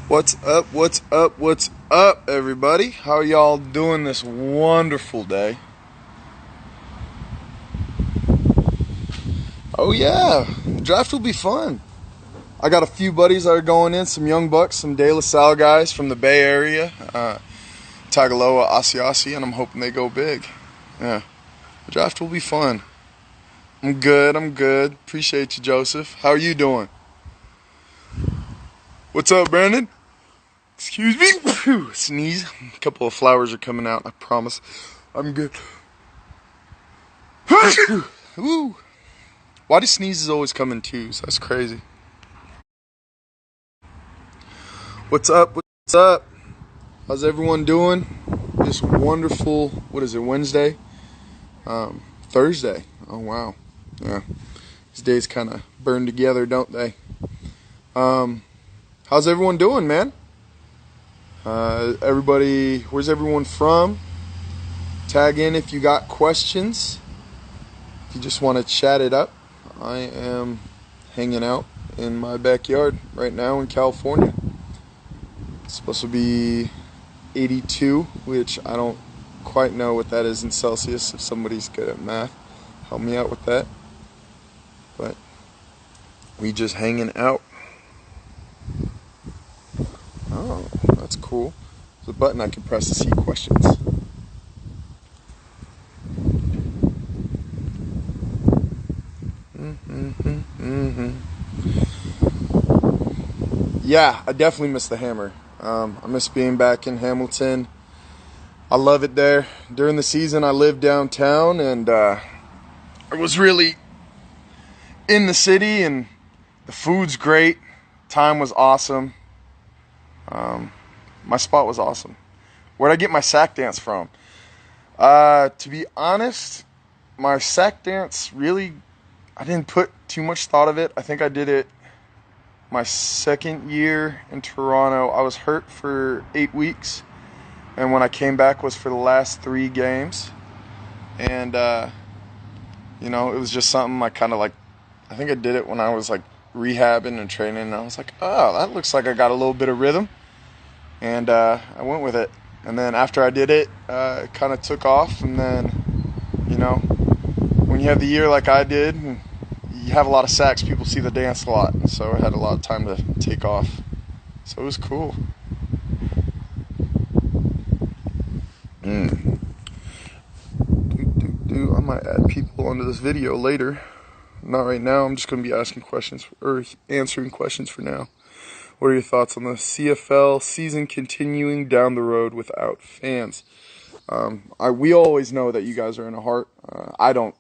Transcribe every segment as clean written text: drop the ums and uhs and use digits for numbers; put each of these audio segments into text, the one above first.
What's up, what's up, what's up, everybody? How y'all doing this wonderful day? Oh yeah, draft will be fun. I got a few buddies that are going in, some young bucks, some De La Salle guys from the Bay Area, Tagaloa, Asiasi, and I'm hoping they go big. Yeah, the draft will be fun. I'm good. Appreciate you, Joseph. How are you doing? What's up, Brandon? Excuse me. Sneeze. A couple of flowers are coming out, I promise. I'm good. Woo. Why do sneezes always come in twos? That's crazy. What's up? What's up? How's everyone doing? This wonderful, what is it, Wednesday? Thursday. Oh, wow. Yeah. These days kind of burn together, don't they? How's everyone doing, man? Everybody, where's everyone from? Tag in if you got questions. If you just want to chat it up. I am hanging out in my backyard right now in California. It's supposed to be 82, which I don't quite know what that is in Celsius. If somebody's good at math, help me out with that. But we just hanging out. Oh, that's cool. There's a button I can press to see questions. Yeah, I definitely miss the Hammer. I miss being back in Hamilton. I love it there. During the season, I lived downtown, and I was really in the city, and the food's great. Time was awesome. My spot was awesome. Where'd I get my sack dance from? To be honest, my sack dance really, I didn't put too much thought of it. I think I did it my second year in Toronto. I was hurt for 8 weeks, and when I came back was for the last 3 games. And it was just something I kind of like. I think I did it when I was like rehabbing and training, and I was like, oh, that looks like I got a little bit of rhythm, and I went with it. And then after I did it, it kind of took off. And then, when you have the year like I did, and you have a lot of sacks, people see the dance a lot. So I had a lot of time to take off. So it was cool. I might add people onto this video later. Not right now. I'm just going to be asking questions or answering questions for now. What are your thoughts on the CFL season continuing down the road without fans? We always know that you guys are in a heart. I don't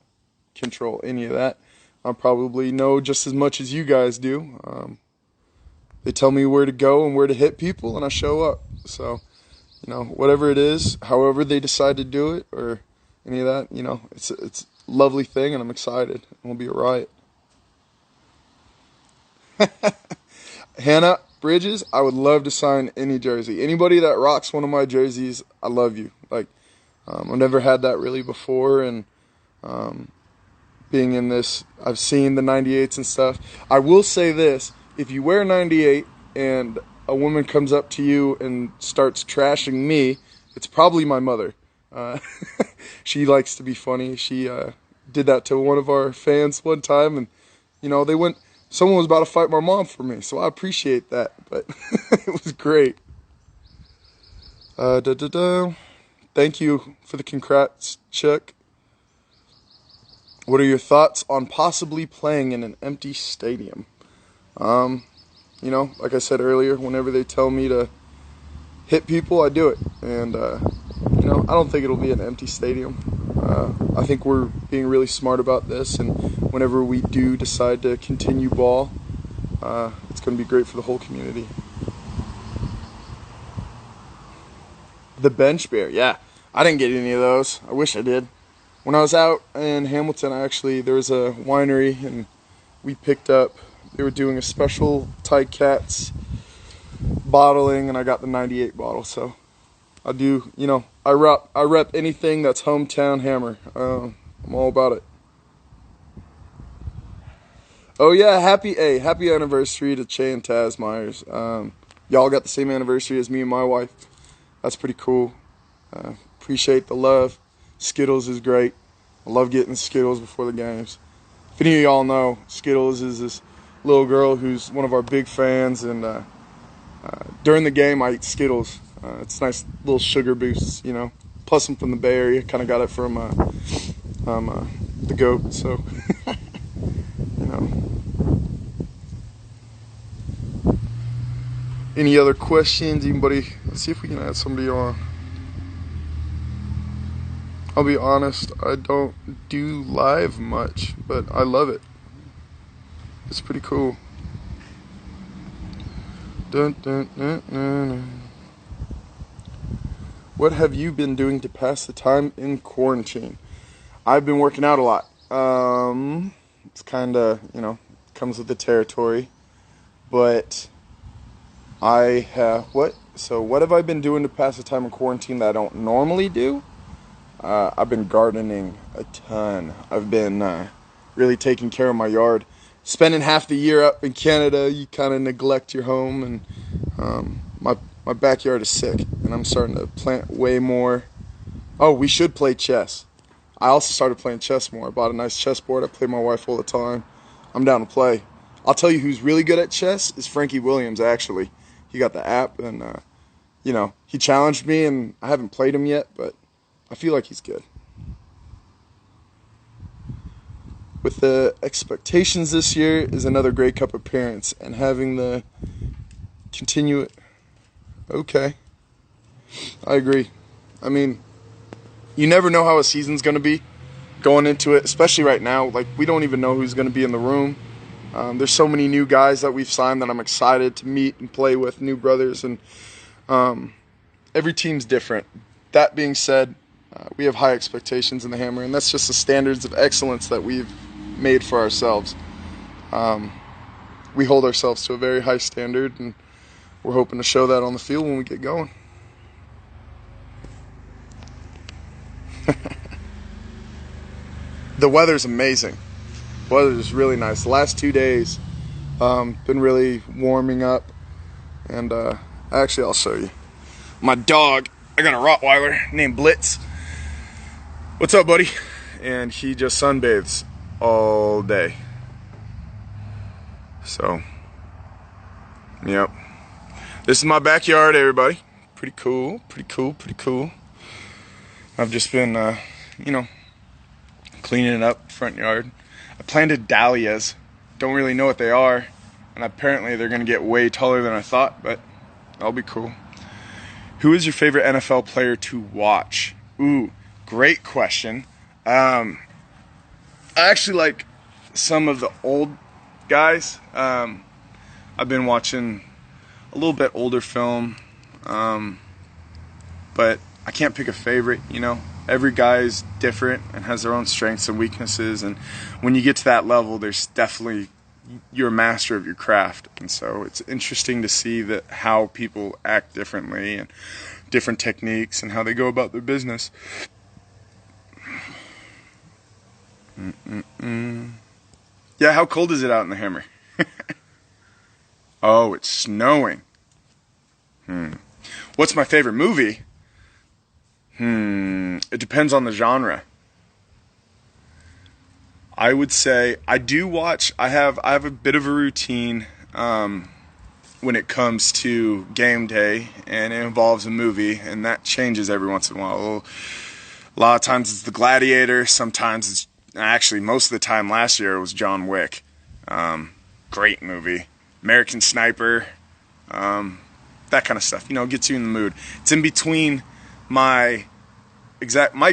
control any of that. I probably know just as much as you guys do. They tell me where to go and where to hit people, and I show up. So, whatever it is, however they decide to do it, or any of that, it's a lovely thing, and I'm excited. It won't be a riot. Hannah Bridges, I would love to sign any jersey. Anybody that rocks one of my jerseys, I love you. I've never had that really before, and being in this, I've seen the 98s and stuff. I will say this, if you wear 98 and a woman comes up to you and starts trashing me, it's probably my mother. She likes to be funny. She did that to one of our fans one time, and someone was about to fight my mom for me, so I appreciate that, but it was great. Thank you for the congrats, Chuck. What are your thoughts on possibly playing in an empty stadium? Like I said earlier, whenever they tell me to hit people, I do it. And, I don't think it'll be an empty stadium. I think we're being really smart about this, and whenever we do decide to continue ball, it's going to be great for the whole community. The bench beer, yeah. I didn't get any of those. I wish I did. When I was out in Hamilton, there was a winery, and we picked up, they were doing a special Thai Cats bottling, and I got the 98 bottle, so I do, I rep anything that's hometown Hammer. I'm all about it. Oh yeah, happy anniversary to Che and Taz Myers. Y'all got the same anniversary as me and my wife. That's pretty cool. Appreciate the love. Skittles is great. I love getting Skittles before the games. If any of y'all know, Skittles is this little girl who's one of our big fans, and during the game I eat Skittles. It's nice little sugar boosts, you know. Plus I'm from the Bay Area. Kind of got it from the GOAT, so you know. Any other questions? Anybody? Let's see if we can add somebody on. I'll be honest, I don't do live much, but I love it. It's pretty cool. Dun, dun, dun, dun, dun. What have you been doing to pass the time in quarantine? I've been working out a lot. It's kind of, you know, comes with the territory. But I have, what have I been doing to pass the time in quarantine that I don't normally do? I've been gardening a ton. I've been really taking care of my yard. Spending half the year up in Canada, you kind of neglect your home, and my backyard is sick, and I'm starting to plant way more. Oh, we should play chess. I also started playing chess more. I bought a nice chessboard. I play my wife all the time. I'm down to play. I'll tell you who's really good at chess is Frankie Williams, actually. He got the app, and, you know, he challenged me, and I haven't played him yet, but I feel like he's good. With the expectations this year is another Grey Cup appearance, and having the continue it. Okay. I agree. I mean, you never know how a season's going to be going into it, especially right now. Like, we don't even know who's going to be in the room. There's so many new guys that we've signed that I'm excited to meet and play with, new brothers, and every team's different. That being said, we have high expectations in the Hammer, and that's just the standards of excellence that we've made for ourselves. We hold ourselves to a very high standard, and we're hoping to show that on the field when we get going. The weather's amazing. The weather's really nice. The last 2 days been really warming up, and actually I'll show you. My dog, I got a Rottweiler named Blitz. What's up, buddy? And he just sunbathes all day. So, yep. This is my backyard, everybody. Pretty cool, pretty cool, pretty cool. I've just been, you know, cleaning up front yard. I planted dahlias. Don't really know what they are, and apparently they're going to get way taller than I thought, but that'll be cool. Who is your favorite NFL player to watch? Ooh, great question. I actually like some of the old guys. I've been watching a little bit older film, but I can't pick a favorite, you know. Every guy is different and has their own strengths and weaknesses, and when you get to that level, there's definitely, you're a master of your craft, and so it's interesting to see that how people act differently and different techniques and how they go about their business. Yeah, how cold is it out in the Hammer? Oh, it's snowing. What's my favorite movie? It depends on the genre. I would say I do watch. I have a bit of a routine when it comes to game day, and it involves a movie, and that changes every once in a while. A lot of times it's The Gladiator. Sometimes it's actually most of the time last year it was John Wick. Great movie. American Sniper. That kind of stuff. You know, gets you in the mood. It's in between my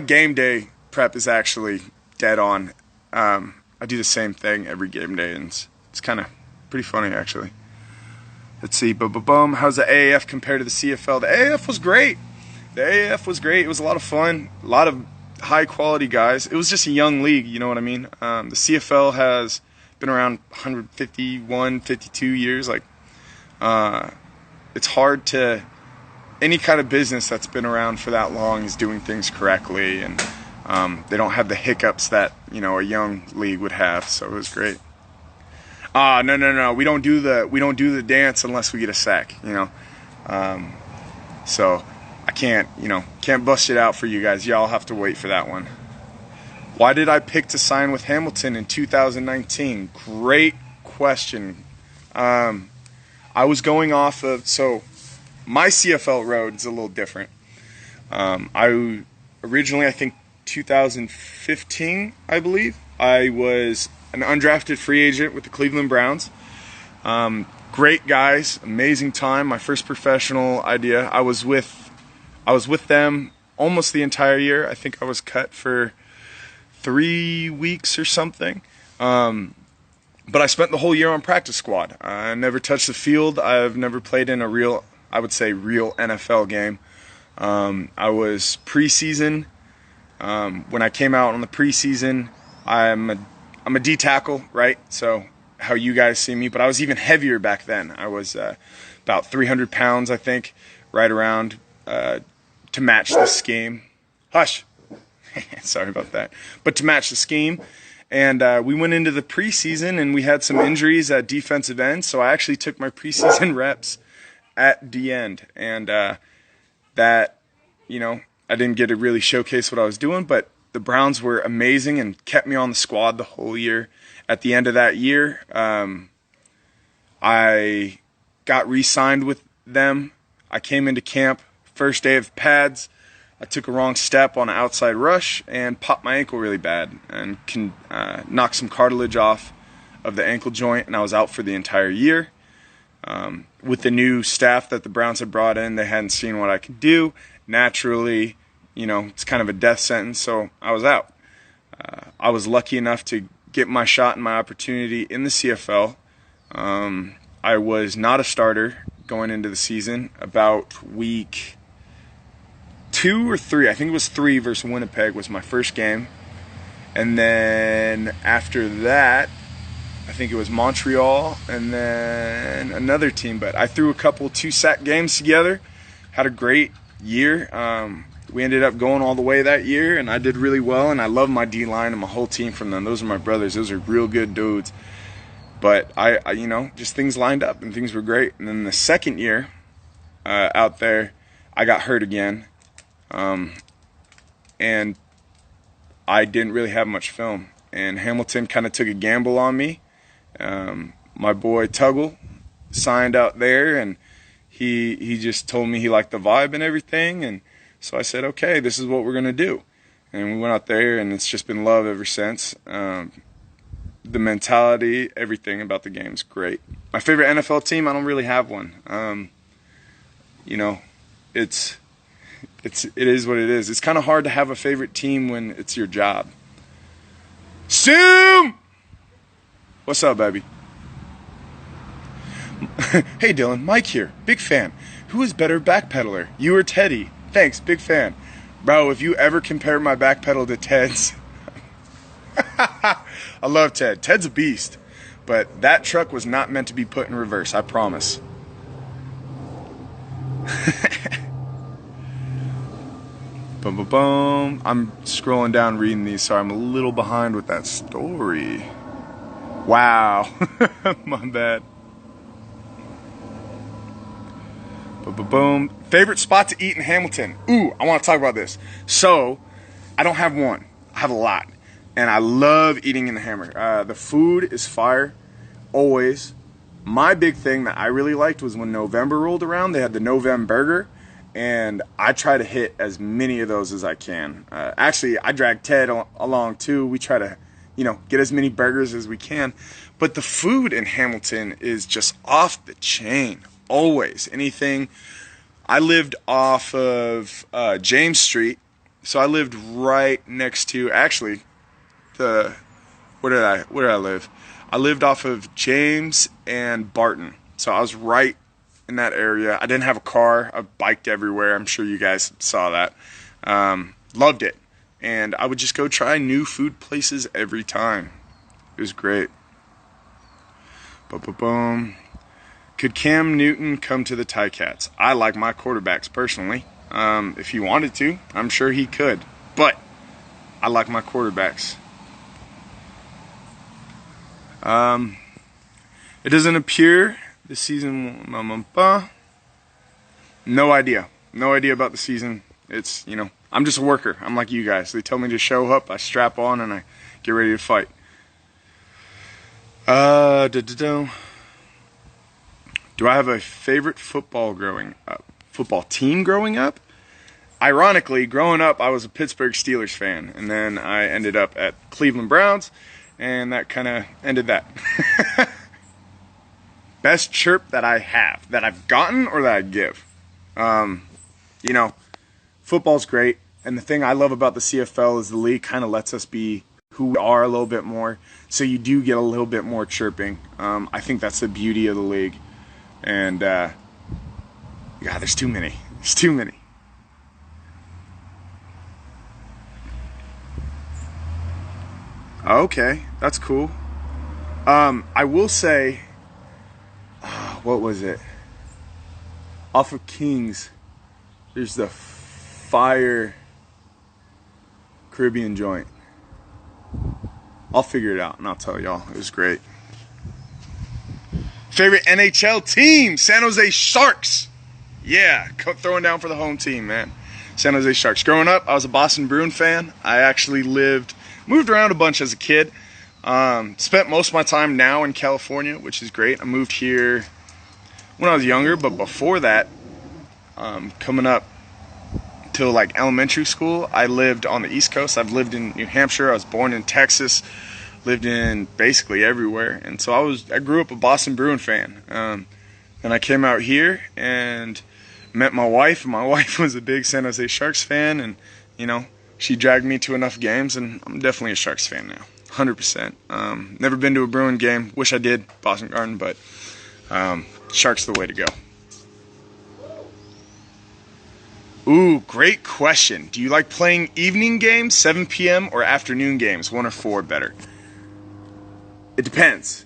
game day prep is actually dead on. I do the same thing every game day, and it's kind of pretty funny, actually. Let's see. How's the AAF compared to the CFL? The AAF was great. It was a lot of fun. A lot of high-quality guys. It was just a young league, you know what I mean? The CFL has been around 151, 52 years. Like, it's hard to... Any kind of business that's been around for that long is doing things correctly, and they don't have the hiccups that, you know, a young league would have, so it was great. No, no, no. We don't do the dance unless we get a sack, you know. So I can't bust it out for you guys. Y'all have to wait for that one. Why did I pick to sign with Hamilton in 2019? Great question. I was going off of, so my CFL road is a little different. I originally, I think 2015, I believe, I was an undrafted free agent with the Cleveland Browns. Great guys, amazing time. My first professional idea. I was with them almost the entire year. I think I was cut for 3 weeks or something. But I spent the whole year on practice squad. I never touched the field. I've never played in a real NFL game. I was preseason. When I came out on the preseason, I'm a D tackle, right? So how you guys see me, but I was even heavier back then. I was about 300 pounds, I think, right around to match the scheme. Hush. Sorry about that. But to match the scheme. And we went into the preseason, and we had some injuries at defensive end, so I actually took my preseason reps at D end. And that, I didn't get to really showcase what I was doing, but the Browns were amazing and kept me on the squad the whole year. At the end of that year, I got re-signed with them. I came into camp, first day of pads. I took a wrong step on an outside rush and popped my ankle really bad and knocked some cartilage off of the ankle joint, and I was out for the entire year. With the new staff that the Browns had brought in, they hadn't seen what I could do. Naturally, it's kind of a death sentence, so I was out. I was lucky enough to get my shot and my opportunity in the CFL. I was not a starter going into the season. About week 2 or 3, I think it was 3 versus Winnipeg was my first game. And then after that, I think it was Montreal and then another team. But I threw a couple 2-sack games together, had a great year. We ended up going all the way that year, and I did really well, and I love my D-line and my whole team from them. Those are my brothers. Those are real good dudes. But I just things lined up, and things were great. And then the second year out there, I got hurt again, and I didn't really have much film. And Hamilton kind of took a gamble on me. My boy Tuggle signed out there, and he just told me he liked the vibe and everything, and so I said, okay, this is what we're going to do. And we went out there, and it's just been love ever since. The mentality, everything about the game is great. My favorite NFL team, I don't really have one. It is what it is. It's kind of hard to have a favorite team when it's your job. Zoom! What's up, baby? Hey, Dylan, Mike here. Big fan. Who is better backpedaler, you or Teddy? Thanks, big fan. Bro, if you ever compare my backpedal to Ted's, I love Ted. Ted's a beast. But that truck was not meant to be put in reverse, I promise. Boom, boom, boom. I'm scrolling down reading these, so I'm a little behind with that story. Wow. My bad. Boom, boom, boom. Favorite spot to eat in Hamilton? Ooh, I want to talk about this. So, I don't have one. I have a lot. And I love eating in the Hammer. The food is fire, always. My big thing that I really liked was when November rolled around, they had the November burger. And I try to hit as many of those as I can. Actually, I drag Ted along too. We try to, get as many burgers as we can. But the food in Hamilton is just off the chain. Always. Anything. I lived off of James Street. So I lived right next to, actually, where did I live? I lived off of James and Barton. So I was right in that area. I didn't have a car. I biked everywhere. I'm sure you guys saw that. Loved it. And I would just go try new food places every time. It was great. Boom. Could Cam Newton come to the Ticats? I like my quarterbacks personally. If he wanted to, I'm sure he could. But I like my quarterbacks. It doesn't appear the season. No idea. No idea about the season. It's, I'm just a worker. I'm like you guys. They tell me to show up, I strap on, and I get ready to fight. Do I have a favorite football team growing up? Ironically, growing up, I was a Pittsburgh Steelers fan, and then I ended up at Cleveland Browns, and that kind of ended that. Best chirp that I have, that I've gotten or that I give. Football's great, and the thing I love about the CFL is the league kind of lets us be who we are a little bit more, so you do get a little bit more chirping. I think that's the beauty of the league, and there's too many. There's too many. Okay, that's cool. I will say, what was it? Off of Kings, there's the Fire Caribbean joint. I'll figure it out and I'll tell y'all. It was great. Favorite NHL team? San Jose Sharks. Yeah, throwing down for the home team, man. San Jose Sharks. Growing up, I was a Boston Bruin fan. I actually moved around a bunch as a kid. Spent most of my time now in California, which is great. I moved here when I was younger, but before that, coming up till like elementary school, I lived on the East Coast. I've lived in New Hampshire. I was born in Texas, lived in basically everywhere, and so I grew up a Boston Bruin fan. Then I came out here and met my wife, and my wife was a big San Jose Sharks fan, and she dragged me to enough games, and I'm definitely a Sharks fan now, 100%. Never been to a Bruin game. Wish I did, Boston Garden, but Sharks the way to go. Ooh, great question. Do you like playing evening games, 7 p.m., or afternoon games, 1 or 4 better? It depends.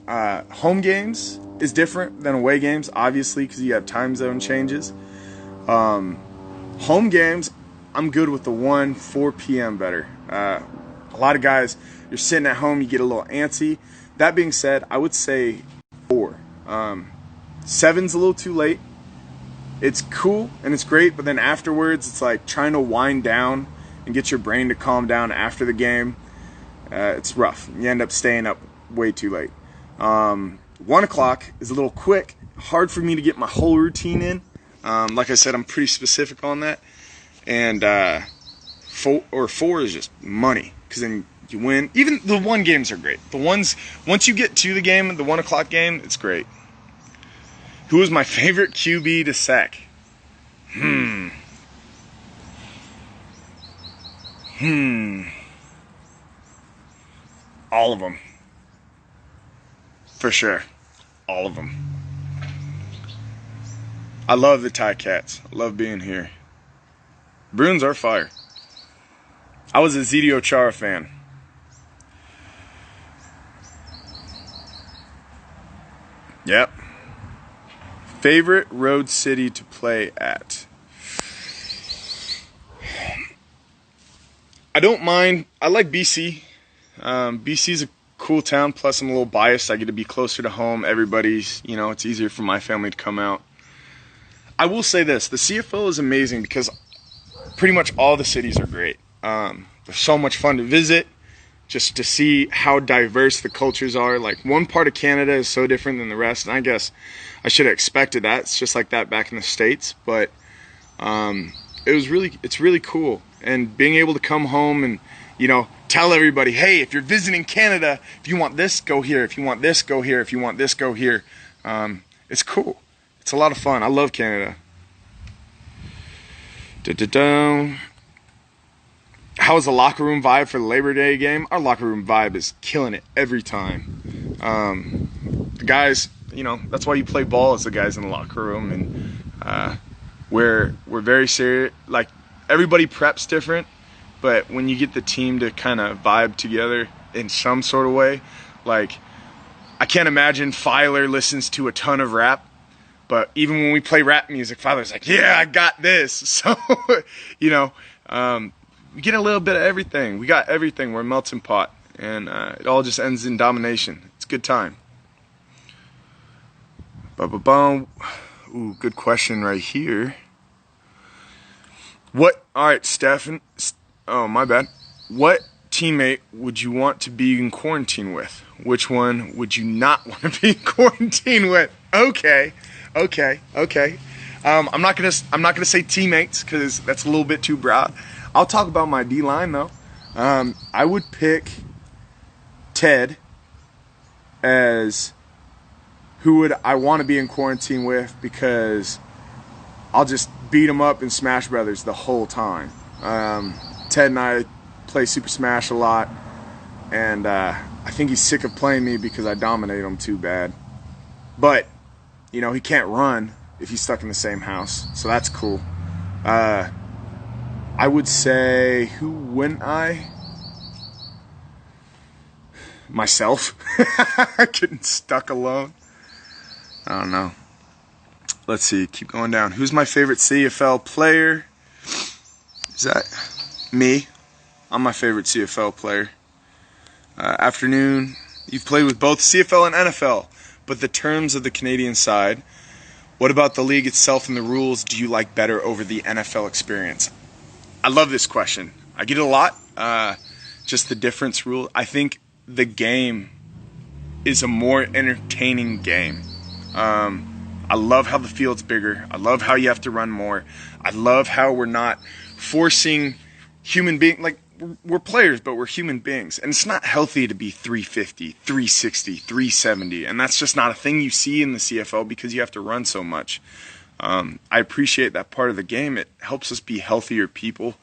Home games is different than away games, obviously, because you have time zone changes. Home games, I'm good with the 1, 4 p.m. better. A lot of guys, you're sitting at home, you get a little antsy. That being said, I would say 4. 7's a little too late. It's cool and it's great, but then afterwards, it's like trying to wind down and get your brain to calm down after the game. It's rough. You end up staying up way too late. 1 o'clock is a little quick, hard for me to get my whole routine in. Like I said, I'm pretty specific on that. And 4 is just money, because then you win. Even the 1 games are great. Once you get to the game, the 1 o'clock game, it's great. Who was my favorite QB to sack? All of them. For sure. All of them. I love the Ticats. I love being here. Bruins are fire. I was a Zidio Chara fan. Yep. Favorite road city to play at? I don't mind. I like BC. BC's a cool town, plus I'm a little biased. I get to be closer to home. Everybody's, it's easier for my family to come out. I will say this. The CFL is amazing because pretty much all the cities are great. They're so much fun to visit, just to see how diverse the cultures are. Like, one part of Canada is so different than the rest, and I guess I should have expected that. It's just like that back in the States, but it's really cool. And being able to come home and, tell everybody, hey, if you're visiting Canada, if you want this, go here. If you want this, go here. If you want this, go here. It's cool. It's a lot of fun. I love Canada. How was the locker room vibe for the Labor Day game? Our locker room vibe is killing it every time. The guys, that's why you play ball, as the guys in the locker room, and we're very serious. Like, everybody preps different, but when you get the team to kind of vibe together in some sort of way, like, I can't imagine Filer listens to a ton of rap, but even when we play rap music, Filer's like, yeah, I got this. So, we get a little bit of everything. We got everything. We're a melting pot, and it all just ends in domination. It's a good time. Ba-ba-bum. Ooh, good question right here. What? All right, Stefan. Oh, my bad. What teammate would you want to be in quarantine with? Which one would you not want to be in quarantine with? Okay. I'm not gonna say teammates because that's a little bit too broad. I'll talk about my D line though. I would pick Ted as who would I want to be in quarantine with because I'll just beat him up in Smash Brothers the whole time. Ted and I play Super Smash a lot, and I think he's sick of playing me because I dominate him too bad. But, you know, he can't run if he's stuck in the same house, so that's cool. I would say, who wouldn't I? Myself. Getting stuck alone. I don't know. Let's see, keep going down. Who's my favorite CFL player? Is that me? I'm my favorite CFL player. Afternoon, you've played with both CFL and NFL, but the terms of the Canadian side, what about the league itself and the rules do you like better over the NFL experience? I love this question. I get it a lot. Just the difference rule. I think the game is a more entertaining game. I love how the field's bigger. I love how you have to run more. I love how we're not forcing human beings, like we're players, but we're human beings. And it's not healthy to be 350, 360, 370. And that's just not a thing you see in the CFL because you have to run so much. I appreciate that part of the game. It helps us be healthier people.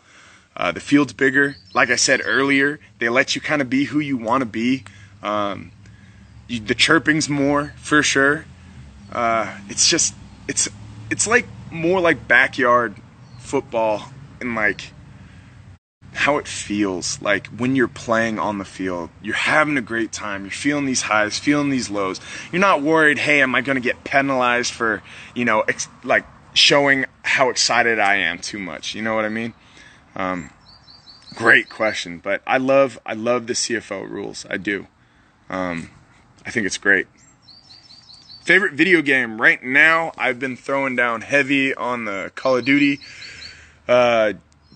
The field's bigger. Like I said earlier, they let you kind of be who you want to be. The chirping's more, for sure. It's like more like backyard football and like how it feels like when you're playing on the field. You're having a great time. You're feeling these highs, feeling these lows. You're not worried, hey, am I going to get penalized for, you know, like showing how excited I am too much. You know what I mean? Great question, but I love the CFL rules. I do. I think it's great. Favorite video game right now, I've been throwing down heavy on the Call of Duty.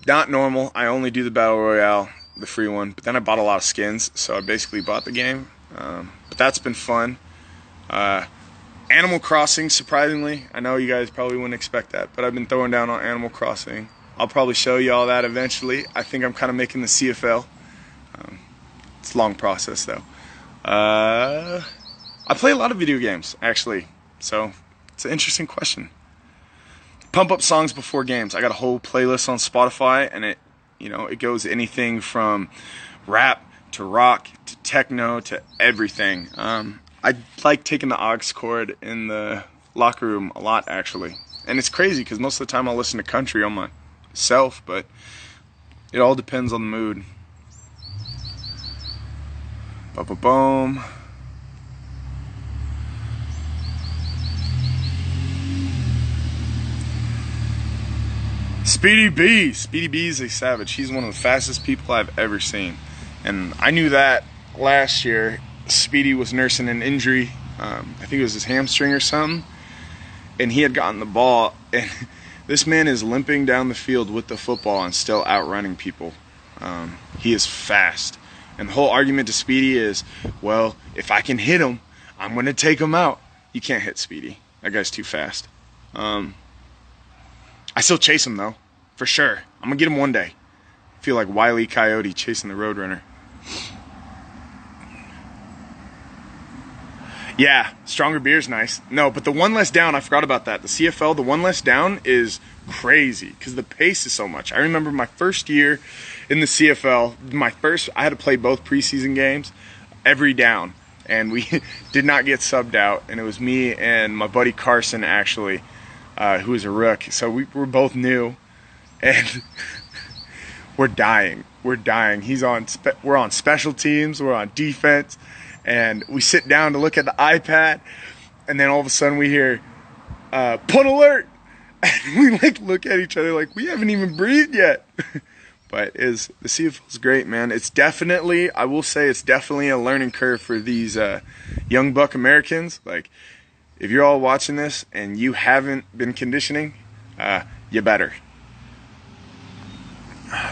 Not normal. I only do the Battle Royale, the free one. But then I bought a lot of skins, so I basically bought the game. But that's been fun. Animal Crossing, surprisingly. I know you guys probably wouldn't expect that, but I've been throwing down on Animal Crossing. I'll probably show you all that eventually. I think I'm kind of making the CFL. It's a long process, though. I play a lot of video games, actually, so it's an interesting question. Pump up songs before games. I got a whole playlist on Spotify, and it goes anything from rap to rock to techno to everything. I like taking the aux cord in the locker room a lot, actually, and it's crazy because most of the time I'll listen to country on myself, but it all depends on the mood. Ba-ba-boom. Speedy B is a savage. He's one of the fastest people I've ever seen, and I knew that last year. Speedy was nursing an injury. I think it was his hamstring or something, and he had gotten the ball, and this man is limping down the field with the football and still outrunning people. He is fast, and the whole argument to Speedy is, well, if I can hit him, I'm going to take him out. You can't hit Speedy. That guy's too fast. I still chase him, though, for sure. I'm going to get him one day. I feel like Wile E. Coyote chasing the Roadrunner. Yeah, stronger beer's nice. No, but the one less down, I forgot about that. The CFL, the one less down is crazy because the pace is so much. I remember my first year in the CFL, I had to play both preseason games every down, and we did not get subbed out, and it was me and my buddy Carson, actually, who was a rook. So we were both new, and we're dying. We're on special teams, we're on defense, and we sit down to look at the iPad, and then all of a sudden we hear, punt alert! And we look at each other like we haven't even breathed yet. But the CFL is great, man. It's definitely, I will say, it's definitely a learning curve for these young buck Americans. Like, if you're all watching this and you haven't been conditioning, you better.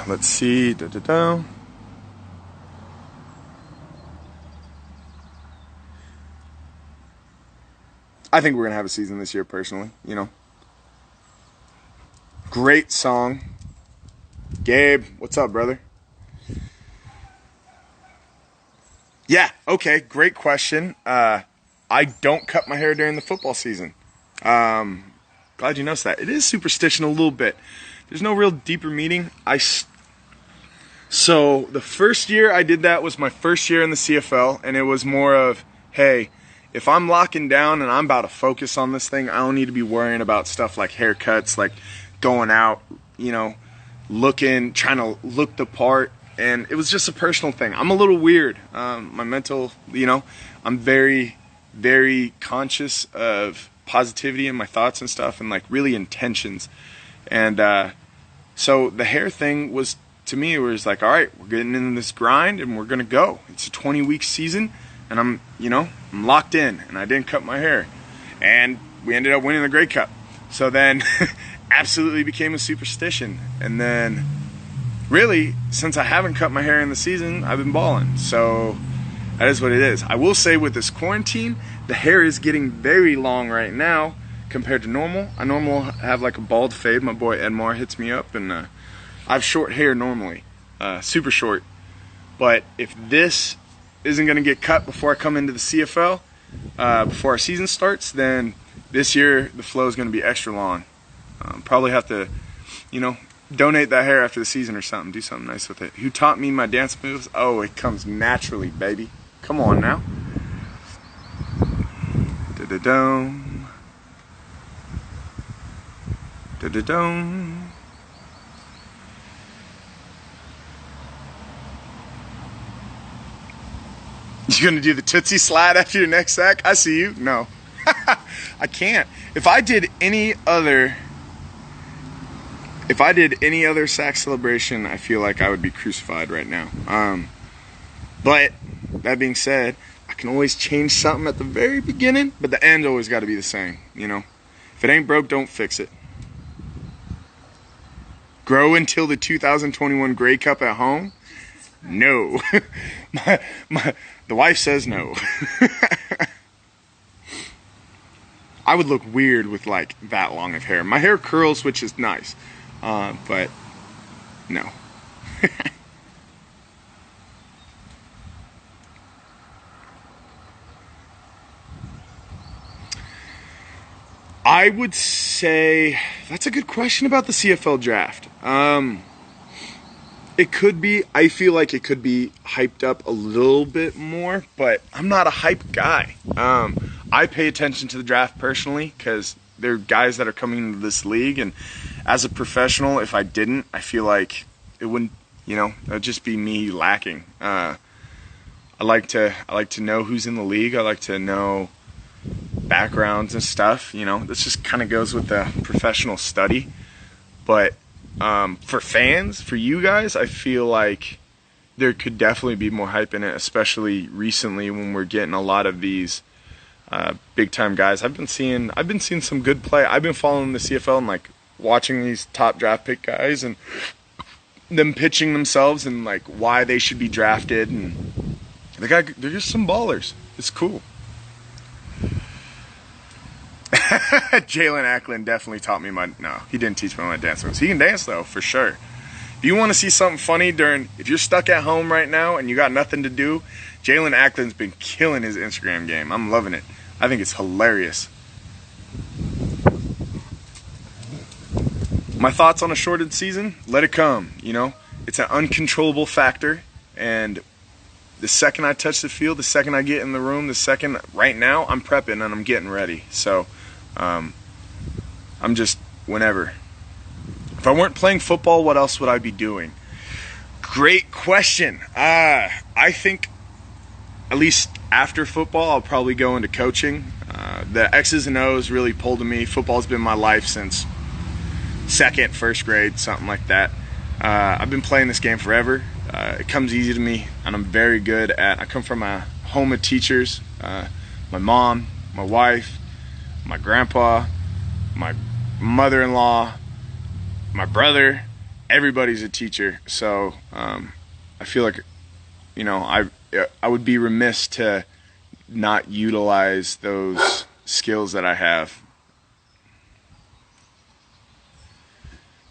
Let's see. I think we're going to have a season this year, personally, you know. Great song. Gabe, what's up, brother? Yeah, okay, great question. I don't cut my hair during the football season. Glad you noticed that. It is superstition a little bit. There's no real deeper meaning. So the first year I did that was my first year in the CFL, and it was more of, hey, if I'm locking down and I'm about to focus on this thing, I don't need to be worrying about stuff like haircuts, like going out, you know, trying to look the part. And it was just a personal thing. I'm a little weird. My mental, you know, I'm very, very conscious of positivity in my thoughts and stuff, and like really intentions. And so the hair thing was, to me, it was like, all right, we're getting into this grind and we're going to go. It's a 20-week season, and I'm locked in, and I didn't cut my hair. And we ended up winning the Grey Cup. So then absolutely became a superstition. And then really, since I haven't cut my hair in the season, I've been balling. So that is what it is. I will say with this quarantine, the hair is getting very long right now compared to normal. I normally have like a bald fade. My boy Edmar hits me up, and I have short hair normally, super short. But if this isn't going to get cut before I come into the CFL, before our season starts, then this year the flow is going to be extra long. Probably have to, donate that hair after the season or something. Do something nice with it. Who taught me my dance moves? Oh, it comes naturally, baby. Come on now. Da-da-dum. Da-da-dum. You gonna do the Tootsie slide after your next sack? I see you. No. I can't. If I did any other sack celebration, I feel like I would be crucified right now. But that being said, I can always change something at the very beginning, but the end always got to be the same, If it ain't broke, don't fix it. Grow until the 2021 Grey Cup at home? No. The wife says no. I would look weird with like that long of hair. My hair curls, which is nice, but no. I would say that's a good question about the CFL draft. It could be. I feel like it could be hyped up a little bit more, but I'm not a hype guy. I pay attention to the draft personally because there are guys that are coming into this league, and as a professional, if I didn't, I feel like it wouldn't. It would just be me lacking. I like to know who's in the league. I like to know backgrounds and stuff. This just kind of goes with the professional study, but. For fans, for you guys, I feel like there could definitely be more hype in it, especially recently when we're getting a lot of these big time guys. I've been seeing some good play. I've been following the CFL and like watching these top draft pick guys and them pitching themselves and like why they should be drafted, and they're just some ballers. It's cool. Jalen Ackland definitely taught me no, he didn't teach me my dance moves. He can dance though, for sure. If you want to see something funny if you're stuck at home right now and you got nothing to do, Jalen Ackland's been killing his Instagram game. I'm loving it. I think it's hilarious. My thoughts on a shortened season? Let it come, It's an uncontrollable factor, and the second I touch the field, the second I get in the room, right now, I'm prepping and I'm getting ready. So, I'm just, whenever. If I weren't playing football, what else would I be doing? Great question. I think, at least after football, I'll probably go into coaching. The X's and O's really pulled to me. Football's been my life since first grade, something like that. I've been playing this game forever. It comes easy to me, and I'm very good I come from a home of teachers. My mom, my wife, my grandpa, my mother-in-law, my brother, everybody's a teacher. So I feel like, I would be remiss to not utilize those skills that I have.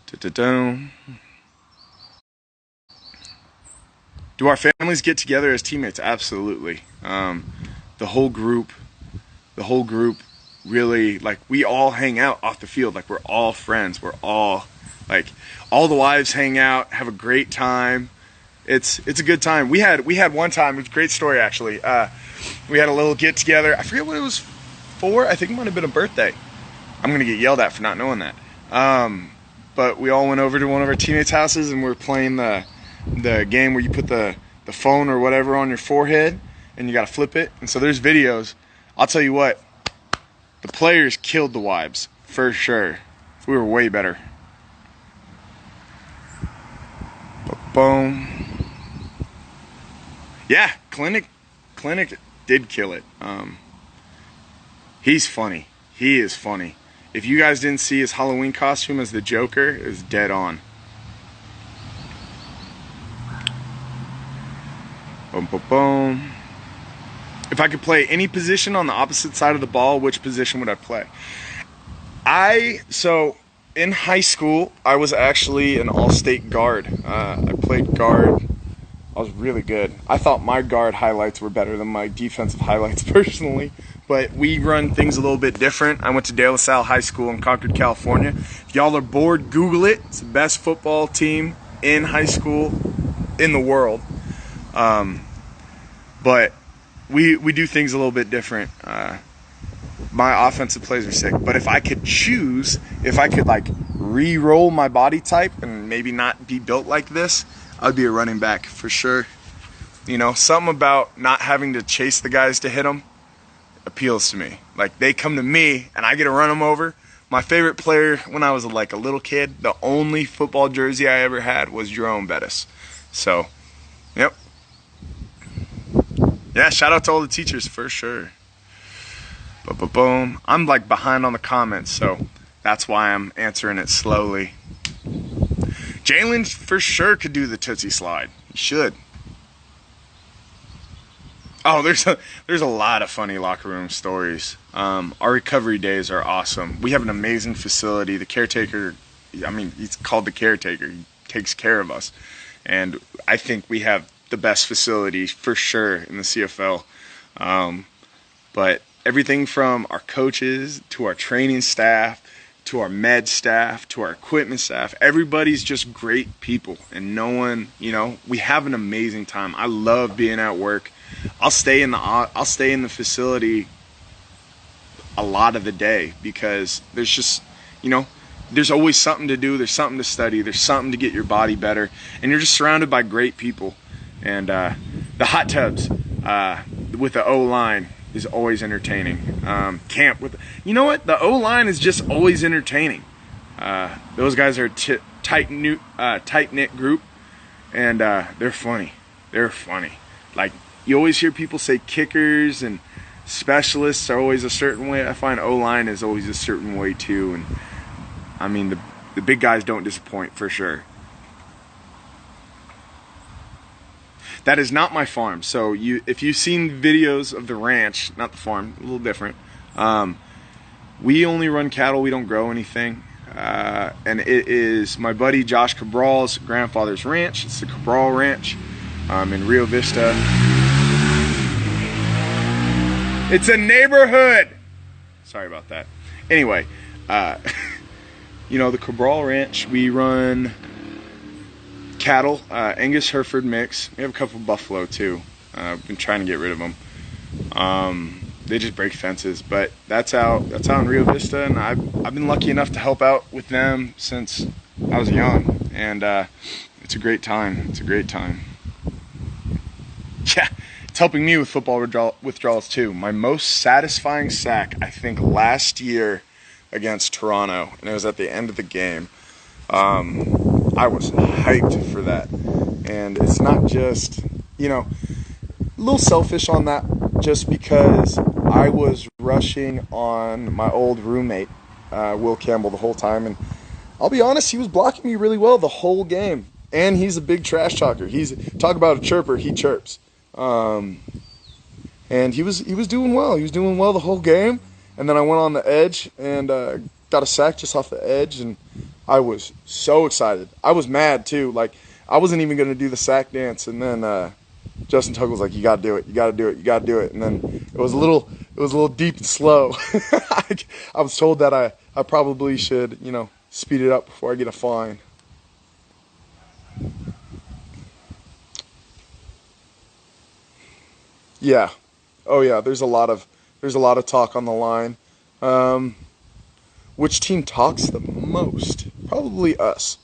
Da-da-da. Do our families get together as teammates? Absolutely. The whole group really, like, we all hang out off the field. Like, we're all friends. We're all, like, all the wives hang out, have a great time. It's a good time. We had one time, it was a great story actually. We had a little get together. I forget what it was for. I think it might have been a birthday. I'm gonna get yelled at for not knowing that. But we all went over to one of our teammates' houses and we were playing the game where you put the phone or whatever on your forehead and you gotta flip it. And so there's videos. I'll tell you what, the players killed the wives for sure. We were way better. Boom. Yeah, Clinic did kill it. He's funny. He is funny. If you guys didn't see his Halloween costume as the Joker, it was dead on. Boom, boom, boom. If I could play any position on the opposite side of the ball, which position would I play? So in high school, I was actually an all-state guard. I played guard. I was really good. I thought my guard highlights were better than my defensive highlights personally, but we run things a little bit different. I went to De La Salle High School in Concord, California. If y'all are bored, Google it. It's the best football team in high school in the world. But we do things a little bit different. My offensive plays are sick, but if I could choose, if I could like re-roll my body type and maybe not be built like this, I'd be a running back for sure. You know, something about not having to chase the guys to hit them appeals to me. Like, they come to me and I get to run them over. My favorite player when I was like a little kid, the only football jersey I ever had was Jerome Bettis. So, yep. Yeah, shout out to all the teachers for sure. Boom. I'm like behind on the comments, so that's why I'm answering it slowly. Jalen for sure could do the Tootsie Slide. He should. Oh, there's a lot of funny locker room stories. Our recovery days are awesome. We have an amazing facility. The caretaker, he's called the caretaker. He takes care of us. And I think we have the best facility for sure in the CFL. But everything from our coaches to our training staff to our med staff, to our equipment staff, everybody's just great people, and no one, we have an amazing time. I love being at work. I'll stay in the facility a lot of the day because there's just, there's always something to do. There's something to study. There's something to get your body better, and you're just surrounded by great people. And the hot tubs with the O-line is always entertaining. Camp with, the O-line is just always entertaining. Those guys are a tight-knit group, and they're funny. They're funny. Like, you always hear people say kickers and specialists are always a certain way. I find O-line is always a certain way too. And the big guys don't disappoint for sure. That is not my farm. So if you've seen videos of the ranch, not the farm, a little different. We only run cattle. We don't grow anything. And it is my buddy Josh Cabral's grandfather's ranch. It's the Cabral Ranch in Rio Vista. It's a neighborhood. Sorry about that. Anyway, the Cabral Ranch, we run cattle, Angus Hereford mix. We have a couple of buffalo too. We've been trying to get rid of them. They just break fences, but that's out in Rio Vista, and I've been lucky enough to help out with them since I was young, and it's a great time. It's a great time. Yeah, it's helping me with football withdrawals too. My most satisfying sack, I think, last year against Toronto, and it was at the end of the game. I was hyped for that, and it's not just, a little selfish on that, just because I was rushing on my old roommate, Will Campbell, the whole time. And I'll be honest, he was blocking me really well the whole game. And he's a big trash talker. Talk about a chirper, he chirps. And he was doing well. He was doing well the whole game. And then I went on the edge and got a sack just off the edge, and I was so excited. I was mad too. Like, I wasn't even going to do the sack dance, and then Justin Tuggle was like, "You got to do it. You got to do it. You got to do it." And then it was a little deep and slow. I was told that I probably should, speed it up before I get a fine. Yeah. Oh yeah, there's a lot of talk on the line. Which team talks the most? Probably us.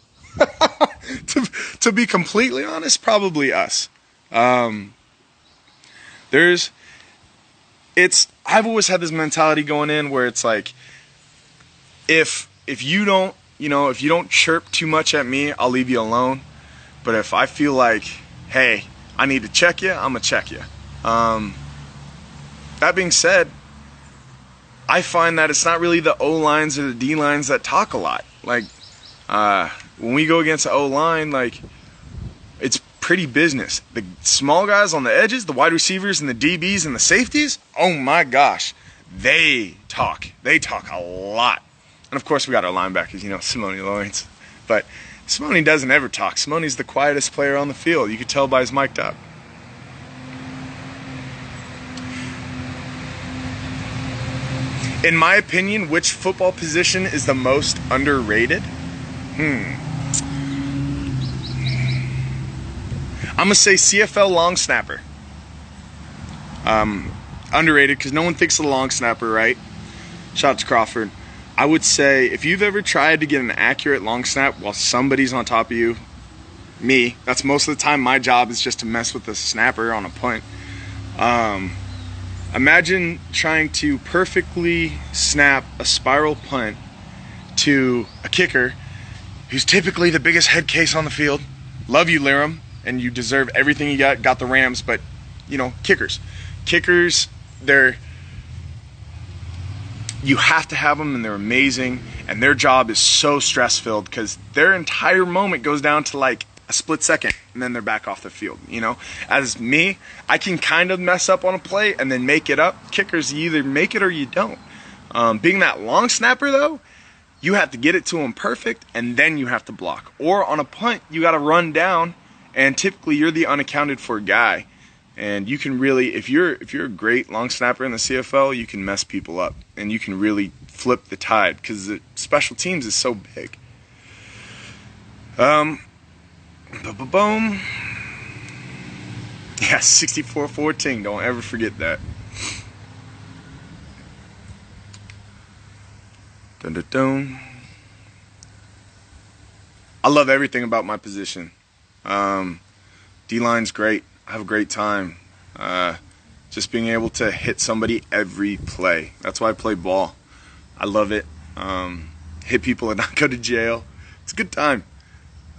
to be completely honest, probably us. I've always had this mentality going in where it's like, if you don't chirp too much at me, I'll leave you alone. But if I feel like, hey, I need to check you, I'm gonna check you. That being said, I find that it's not really the O-lines or the D-lines that talk a lot. Like, when we go against the O-line, like, it's pretty business. The small guys on the edges, the wide receivers and the DBs and the safeties, oh my gosh, they talk. They talk a lot. And of course we got our linebackers, Simone Lawrence. But Simone doesn't ever talk. Simone's the quietest player on the field. You could tell by his mic'd up. In my opinion, which football position is the most underrated? I'm going to say CFL long snapper. Underrated because no one thinks of the long snapper, right? Shout out to Crawford. I would say if you've ever tried to get an accurate long snap while somebody's on top of you, me, that's most of the time my job is just to mess with the snapper on a punt. Imagine trying to perfectly snap a spiral punt to a kicker who's typically the biggest head case on the field. Love you, Liram, and you deserve everything you got the Rams, but, kickers. Kickers, you have to have them, and they're amazing, and their job is so stress-filled because their entire moment goes down to, like, a split second, and then they're back off the field, As me, I can kind of mess up on a play and then make it up. Kickers, you either make it or you don't. Being that long snapper, though, you have to get it to them perfect, and then you have to block. Or on a punt, you got to run down, and typically you're the unaccounted for guy. And you can really, if you're a great long snapper in the CFL, you can mess people up, and you can really flip the tide because the special teams is so big. Boom. Yeah, 64-14. Don't ever forget that. Dun, dun, dun. I love everything about my position. D-line's great. I have a great time. Just being able to hit somebody every play. That's why I play ball. I love it. Hit people and not go to jail. It's a good time.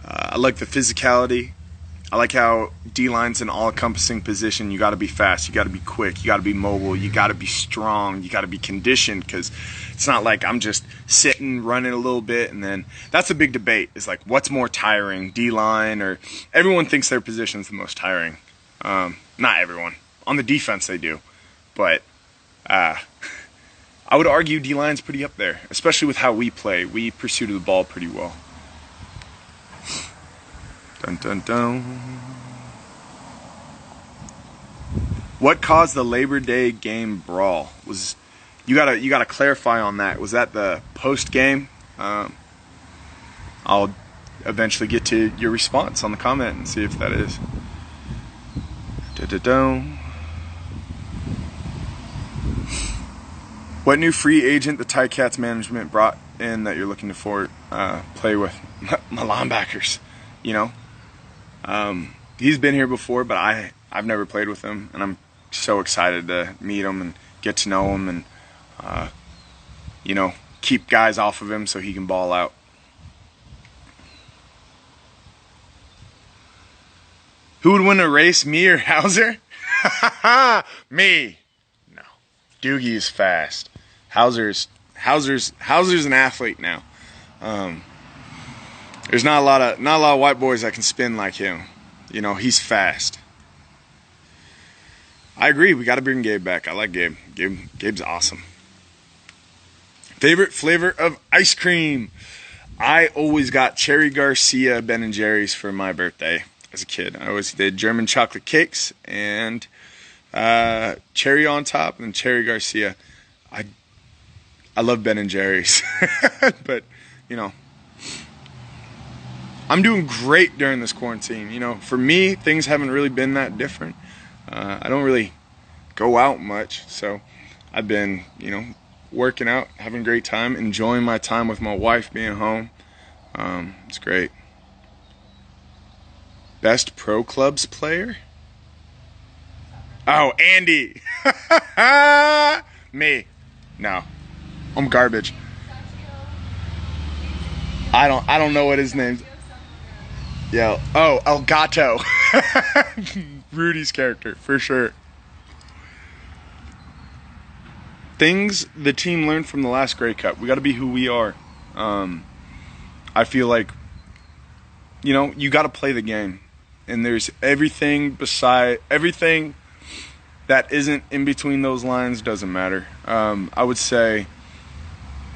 I like the physicality. I like how D-line's an all-encompassing position. You got to be fast. You got to be quick. You got to be mobile. You got to be strong. You got to be conditioned because it's not like I'm just sitting, running a little bit, and then that's a big debate. It's like, what's more tiring, D-line or everyone thinks their position's the most tiring. Not everyone. On the defense, they do. But I would argue D-line's pretty up there, especially with how we play. We pursue the ball pretty well. Dun, dun, dun. What caused the Labor Day game brawl? You gotta clarify on that. Was that the post game? I'll eventually get to your response on the comment and see if that is. Dun, dun, dun. What new free agent the Ticats management brought in that you're looking to play with? My linebackers, He's been here before, but I've never played with him, and I'm so excited to meet him and get to know him and, keep guys off of him so he can ball out. Who would win a race, me or Hauser? Me. No. Doogie is fast. Hauser's an athlete now. There's not a lot of white boys that can spin like him. You know, he's fast. I agree. We got to bring Gabe back. I like Gabe. Gabe's awesome. Favorite flavor of ice cream? I always got Cherry Garcia Ben and Jerry's for my birthday as a kid. I always did German chocolate cakes and cherry on top and Cherry Garcia. I love Ben and Jerry's, but you know, I'm doing great during this quarantine. You know, for me, things haven't really been that different. I don't really go out much, so I've been, you know, working out, having a great time, enjoying my time with my wife, being home. It's great. Best pro clubs player? Oh, Andy. Me. No. I'm garbage. I don't know what his name's. Yeah. Oh, Elgato. Rudy's character, for sure. Things the team learned from the last Grey Cup. We got to be who we are. I feel like, you know, you got to play the game. And there's everything that isn't in between those lines doesn't matter. I would say,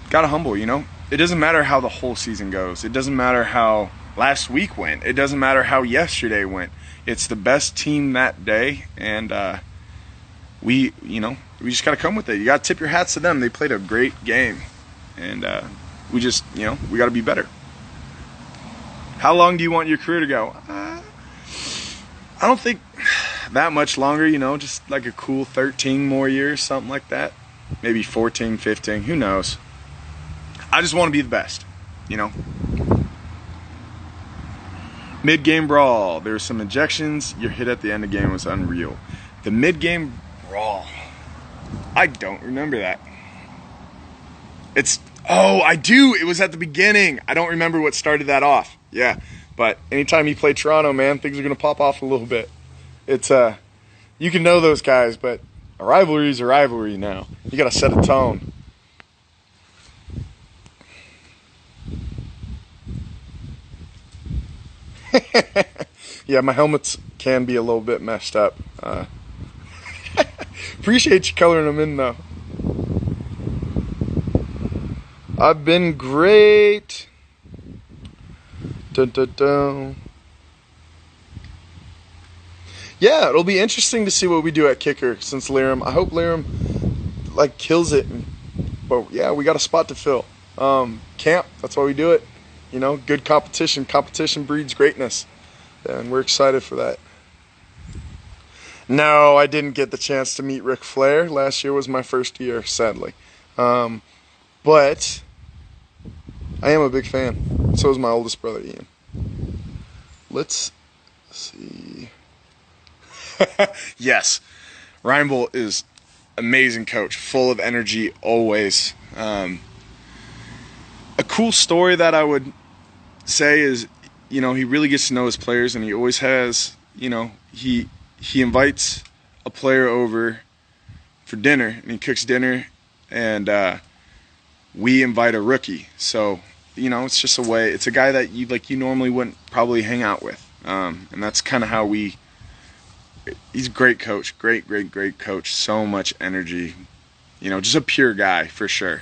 got to humble, you know. It doesn't matter how the whole season goes. It doesn't matter how last week went. It doesn't matter how yesterday went. It's the best team that day, and we just got to come with it. You got to tip your hats to them. They played a great game, and we just, you know, we got to be better. How long do you want your career to go? I don't think that much longer, you know, just like a cool 13 more years, something like that. Maybe 14, 15, who knows. I just want to be the best, you know. Mid-game brawl. There were some ejections. Your hit at the end of the game was unreal. The mid-game brawl. I don't remember that. I do. It was at the beginning. I don't remember what started that off. Yeah. But anytime you play Toronto, man, things are going to pop off a little bit. It's, you can know those guys, but a rivalry is a rivalry now. You got to set a tone. Yeah, my helmets can be a little bit messed up. Appreciate you coloring them in, though. I've been great. Dun, dun, dun. Yeah, it'll be interesting to see what we do at kicker since Liram. I hope Liram kills it. But yeah, we got a spot to fill. Camp, that's why we do it. You know, good competition. Competition breeds greatness. And we're excited for that. No, I didn't get the chance to meet Ric Flair. Last year was my first year, sadly. But I am a big fan. So is my oldest brother, Ian. Let's see. Yes, Ryan Bull is amazing coach, full of energy always. A cool story that I would say is, you know, he really gets to know his players, and he always has, you know, he invites a player over for dinner, and he cooks dinner, and we invite a rookie. So, you know, it's just a way. It's a guy that you normally wouldn't probably hang out with, and that's kind of how we. He's a great coach, great coach. So much energy, you know, just a pure guy for sure.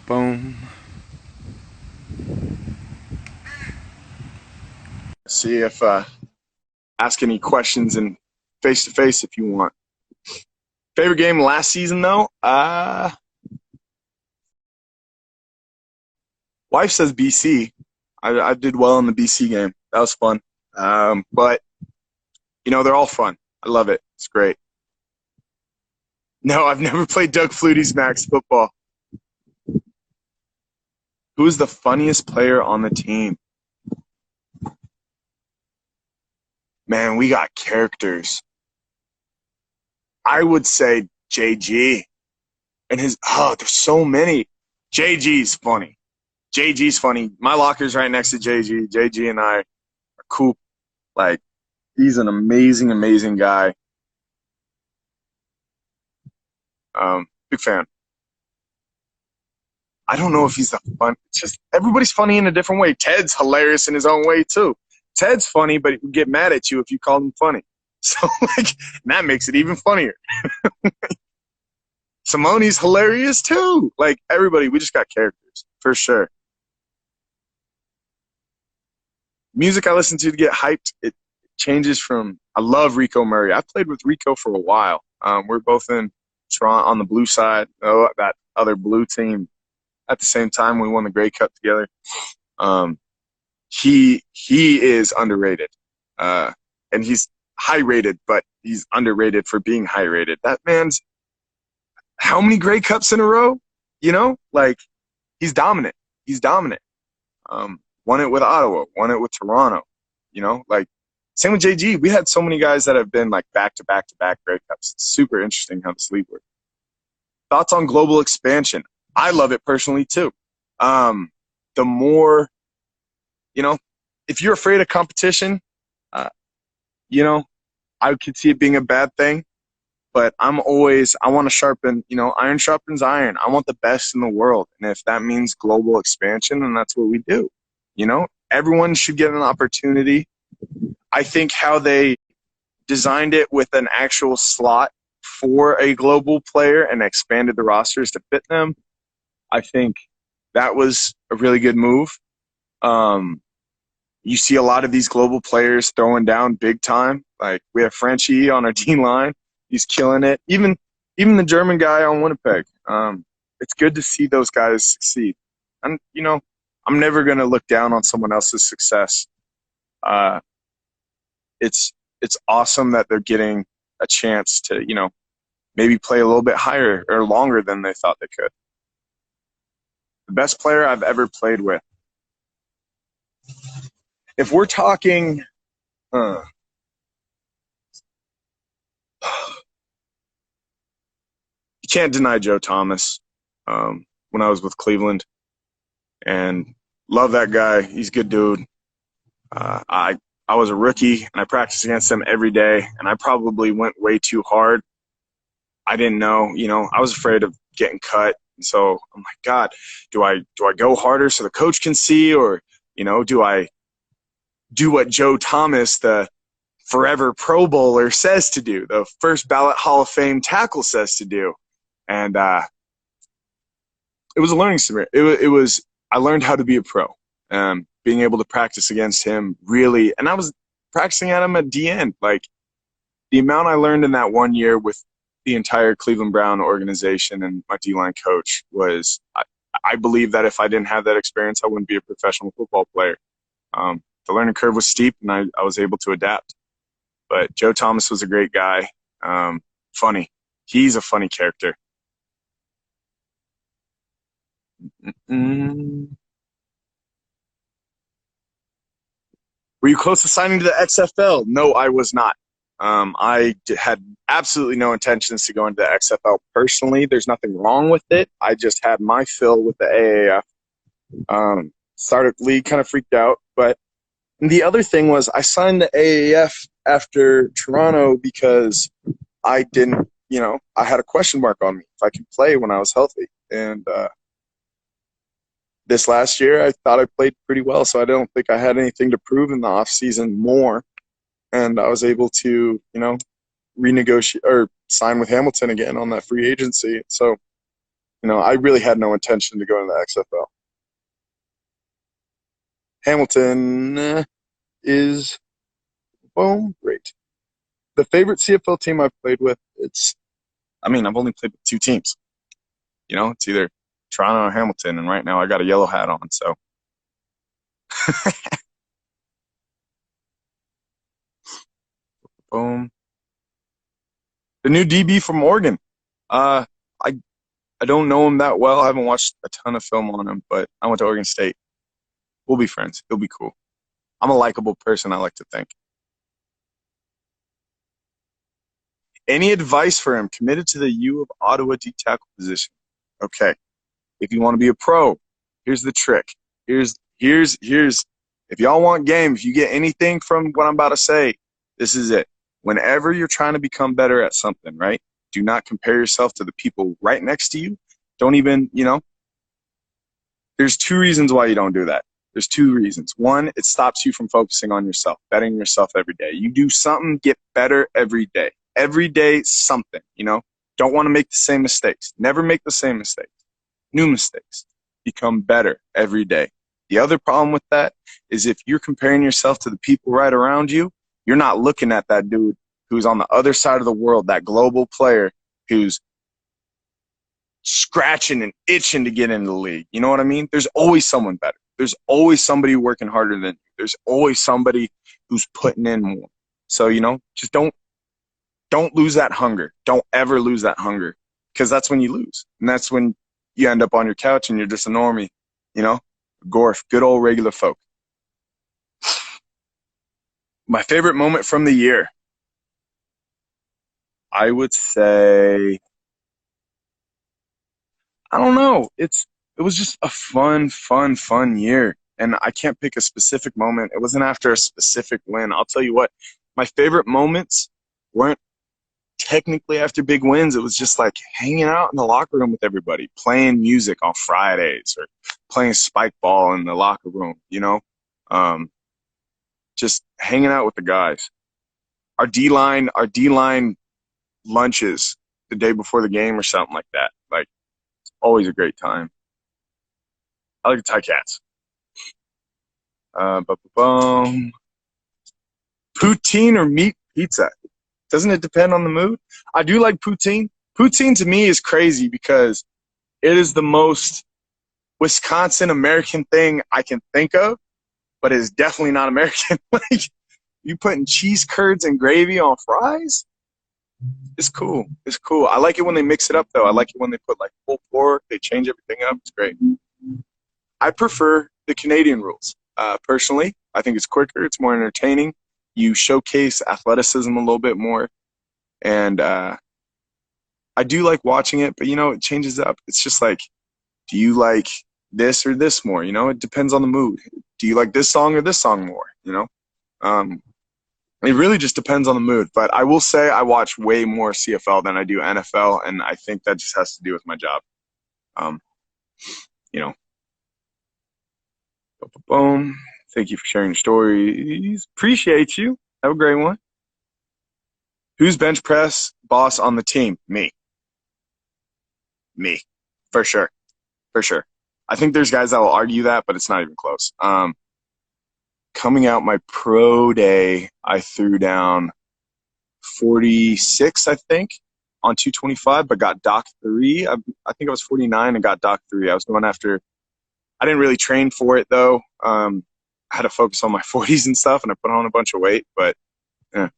Boom. See if ask any questions in face to face if you want. Favorite game last season though? Wife says BC. I did well in the BC game. That was fun. But you know, they're all fun. I love it. It's great. No, I've never played Doug Flutie's Max football. Who is the funniest player on the team? Man, we got characters. I would say JG. And there's so many. JG's funny. JG's funny. My locker's right next to JG. JG and I are cool. Like, He's an amazing, amazing guy. Big fan. I don't know if he's the fun. It's just everybody's funny in a different way. Ted's hilarious in his own way too. Ted's funny, but he would get mad at you if you called him funny. So like that makes it even funnier. Simone's hilarious too. Like everybody, we just got characters for sure. Music I listen to get hyped, it changes from. I love Rico Murray. I played with Rico for a while. We're both in Toronto on the blue side. Oh, that other blue team. At the same time, we won the Grey Cup together. Um, he is underrated, and he's high rated, but he's underrated for being high rated. That man's how many Grey Cups in a row? You know, like he's dominant. He's dominant. Won it with Ottawa, won it with Toronto. You know, like same with JG. We had so many guys that have been like back to back to back Grey Cups. It's super interesting how this league works. Thoughts on global expansion? I love it personally too. The more, you know, if you're afraid of competition, you know, I could see it being a bad thing. But I want to sharpen, you know, iron sharpens iron. I want the best in the world. And if that means global expansion, then that's what we do. You know, everyone should get an opportunity. I think how they designed it with an actual slot for a global player and expanded the rosters to fit them, I think that was a really good move. You see a lot of these global players throwing down big time. Like we have Frenchie on our D line. He's killing it. Even the German guy on Winnipeg. It's good to see those guys succeed. And, you know, I'm never going to look down on someone else's success. It's awesome that they're getting a chance to, you know, maybe play a little bit higher or longer than they thought they could. The best player I've ever played with. If we're talking, you can't deny Joe Thomas. When I was with Cleveland, and love that guy. He's a good dude. I was a rookie, and I practiced against him every day, and I probably went way too hard. I didn't know, you know, I was afraid of getting cut. And so I'm like, God, do I go harder so the coach can see, or, you know, do I do what Joe Thomas, the forever Pro Bowler, says to do, the first ballot Hall of Fame tackle says to do? And it was a learning experience. It was I learned how to be a pro. Being able to practice against him really, and I was practicing at him at DN. Like the amount I learned in that 1 year with the entire Cleveland Brown organization and my D-line coach was, I believe that if I didn't have that experience, I wouldn't be a professional football player. The learning curve was steep, and I was able to adapt. But Joe Thomas was a great guy. Funny. He's a funny character. Mm-mm. Were you close to signing to the XFL? No, I was not. Had absolutely no intentions to go into the XFL personally. There's nothing wrong with it. I just had my fill with the AAF. Started league, kind of freaked out. But the other thing was I signed the AAF after Toronto because I didn't, you know, I had a question mark on me if I could play when I was healthy. And this last year, I thought I played pretty well, so I don't think I had anything to prove in the off season more. And I was able to, you know, renegotiate or sign with Hamilton again on that free agency. So, you know, I really had no intention to go into the XFL. Hamilton is, boom, great. The favorite CFL team I've played with, I've only played with two teams. You know, it's either Toronto or Hamilton, and right now I got a yellow hat on, so. Boom. The new DB from Oregon. I don't know him that well. I haven't watched a ton of film on him, but I went to Oregon State. We'll be friends. He'll be cool. I'm a likable person, I like to think. Any advice for him? Committed to the U of Ottawa D tackle position. Okay. If you want to be a pro, here's the trick. Here's if y'all want game, if you get anything from what I'm about to say, This is it. Whenever you're trying to become better at something, right? Do not compare yourself to the people right next to you. Don't even, there's two reasons why you don't do that. There's two reasons. One, it stops you from focusing on yourself, bettering yourself every day. You do something, get better every day. Every day, something. Don't want to make the same mistakes. Never make the same mistakes. New mistakes. Become better every day. The other problem with that is if you're comparing yourself to the people right around you, you're not looking at that dude who's on the other side of the world, that global player who's scratching and itching to get into the league. You know what I mean? There's always someone better. There's always somebody working harder than you. There's always somebody who's putting in more. So, just don't lose that hunger. Don't ever lose that hunger, because that's when you lose. And that's when you end up on your couch and you're just a normie, Gorf, good old regular folk. My favorite moment from the year, I would say, I don't know. It was just a fun year. And I can't pick a specific moment. It wasn't after a specific win. I'll tell you what, my favorite moments weren't technically after big wins. It was just like hanging out in the locker room with everybody, playing music on Fridays or playing spike ball in the locker room, just hanging out with the guys. Our D-line lunches the day before the game or something like that. Like, always a great time. I like the Thai cats. Poutine or meat pizza? Doesn't it depend on the mood? I do like poutine. Poutine to me is crazy because it is the most Wisconsin American thing I can think of, but it's definitely not American. Like, you putting cheese curds and gravy on fries? It's cool. It's cool. I like it when they mix it up, though. I like it when they put like pulled pork. They change everything up. It's great. I prefer the Canadian rules. Personally, I think it's quicker. It's more entertaining. You showcase athleticism a little bit more. And I do like watching it, but, it changes up. It's just like, do you like this or this more? It depends on the mood. Do you like this song or this song more? It really just depends on the mood. But I will say I watch way more CFL than I do NFL, and I think that just has to do with my job. You know, boom. Thank you for sharing your stories. Appreciate you. Have a great one. Who's bench press boss on the team? Me. Me. For sure. For sure. I think there's guys that will argue that, but it's not even close. Coming out my pro day, I threw down 46, I think, on 225, but got dock 3. I think I was 49 and got dock 3. I was going after – I didn't really train for it, though. I had to focus on my 40s and stuff, and I put on a bunch of weight, but yeah.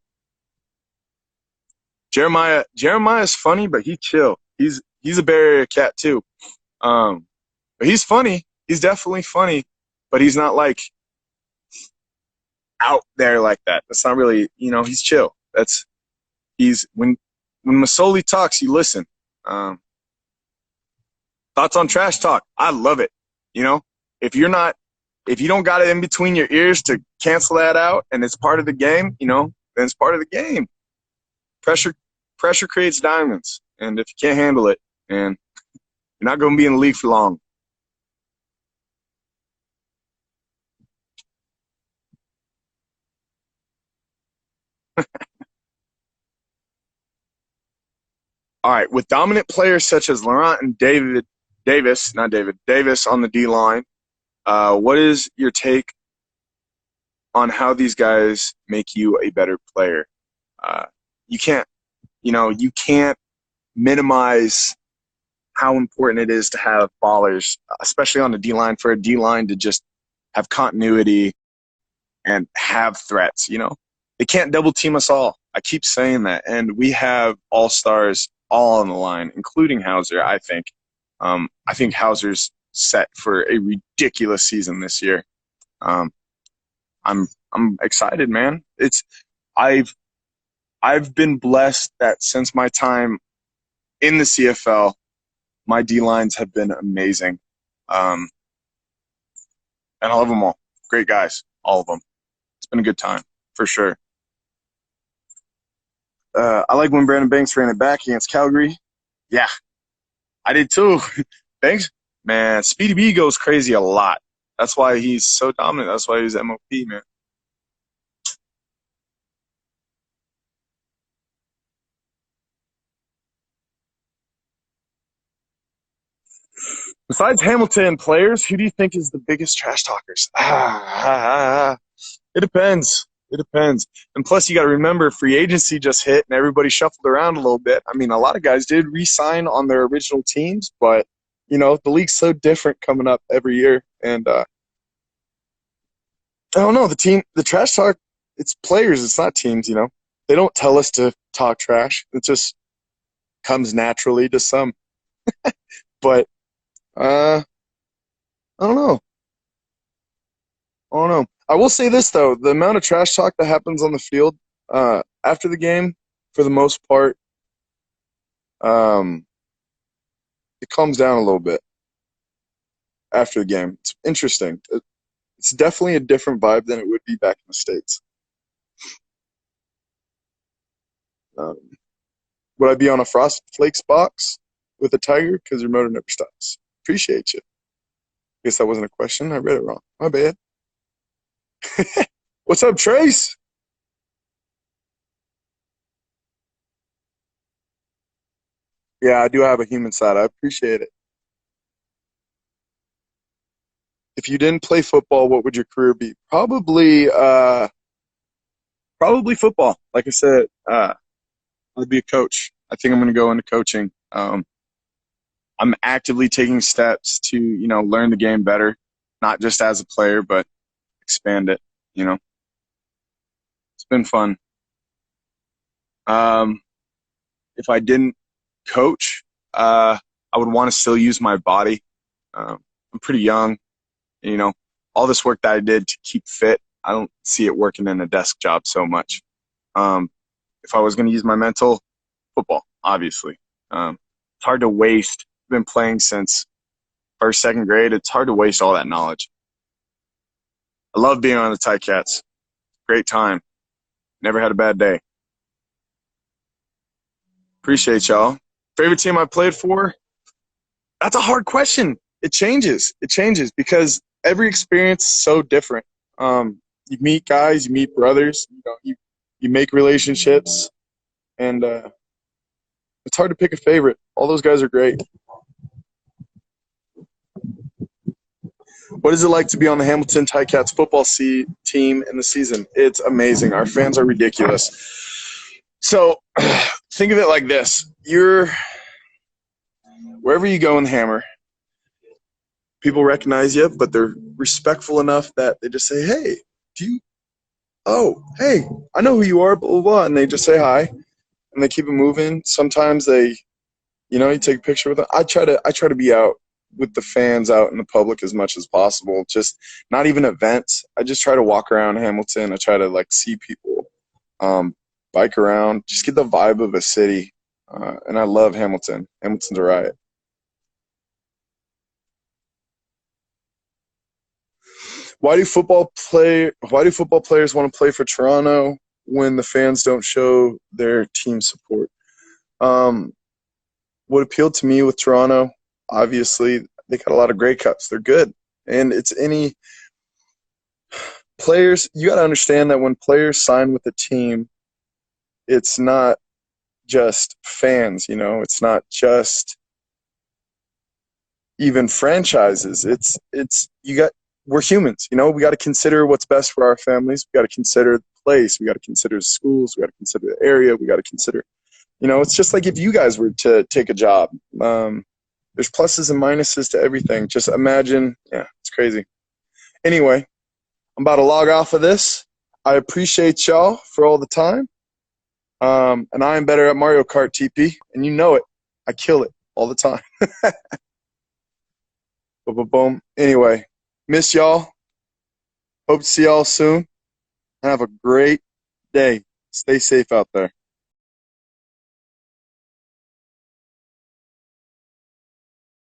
Jeremiah's funny, but he's chill. He's a Bay Area cat, too. But he's funny. He's definitely funny, but he's not, like, out there like that. That's not really, he's chill. When Masoli talks, you listen. Thoughts on trash talk? I love it. If you don't got it in between your ears to cancel that out and it's part of the game, then it's part of the game. Pressure creates diamonds. And if you can't handle it, and you're not going to be in the league for long. All right, with dominant players such as Laurent and Davis on the D-line, what is your take on how these guys make you a better player? You can't minimize how important it is to have ballers, especially on the D-line, for a D-line to just have continuity and have threats. They can't double team us all. I keep saying that. And we have all-stars all on the line, including Hauser, I think. I think Hauser's set for a ridiculous season this year. I'm excited, man. I've been blessed that since my time in the CFL, my D-lines have been amazing. And I love them all. Great guys, all of them. It's been a good time, for sure. I like when Brandon Banks ran it back against Calgary. Yeah, I did too. Banks, man, Speedy B goes crazy a lot. That's why he's so dominant. That's why he's MOP, man. Besides Hamilton players, who do you think is the biggest trash talkers? It depends. It depends. And plus, you got to remember, free agency just hit and everybody shuffled around a little bit. I mean, a lot of guys did re-sign on their original teams, but, the league's so different coming up every year. And I don't know. The trash talk, it's players. It's not teams. They don't tell us to talk trash. It just comes naturally to some. But I don't know. I don't know. I will say this though: the amount of trash talk that happens on the field after the game, for the most part, um, it calms down a little bit after the game. It's interesting. It's definitely a different vibe than it would be back in the States. Um, would I be on a Frosted Flakes box with a tiger? Because your motor never stops. Appreciate you. Guess that wasn't a question. I read it wrong. My bad. What's up, Trace? Yeah, I do have a human side. I appreciate it. If you didn't play football, what would your career be? Probably football. Like I said, I'd be a coach. I think I'm going to go into coaching. I'm actively taking steps to, learn the game better, not just as a player, but expand it. You know, it's been fun. Um, if I didn't coach, I would want to still use my body. I'm pretty young. You know, all this work that I did to keep fit, I don't see it working in a desk job so much. If I was going to use my mental, football, obviously. It's hard to waste. I've been playing since first, second grade. It's hard to waste all that knowledge. I love being on the Ticats. Great time. Never had a bad day. Appreciate y'all. Favorite team I played for? That's a hard question. It changes. It changes because every experience is so different. You meet guys, you meet brothers, you make relationships, and it's hard to pick a favorite. All those guys are great. What is it like to be on the Hamilton Ticats football team in the season? It's amazing. Our fans are ridiculous. So think of it like this. Wherever you go in the Hammer, people recognize you, but they're respectful enough that they just say, hey, hey, I know who you are, blah, blah, blah. And they just say hi, and they keep it moving. Sometimes you take a picture with them. I try to be out with the fans out in the public as much as possible. Just not even events. I just try to walk around Hamilton. I try to see people, bike around, just get the vibe of a city. And I love Hamilton. Hamilton's a riot. Why do football players want to play for Toronto when the fans don't show their team support? What appealed to me with Toronto, obviously, they got a lot of Grey Cups. They're good. And it's any players, you got to understand that when players sign with a team, it's not just fans, it's not just even franchises. We're humans, we got to consider what's best for our families. We got to consider the place. We got to consider schools. We got to consider the area. We got to consider, it's just like if you guys were to take a job. There's pluses and minuses to everything. Just imagine. Yeah, it's crazy. Anyway, I'm about to log off of this. I appreciate y'all for all the time. And I am better at Mario Kart, TP, and you know it. I kill it all the time. Boom, boom, boom. Anyway, miss y'all. Hope to see y'all soon. Have a great day. Stay safe out there.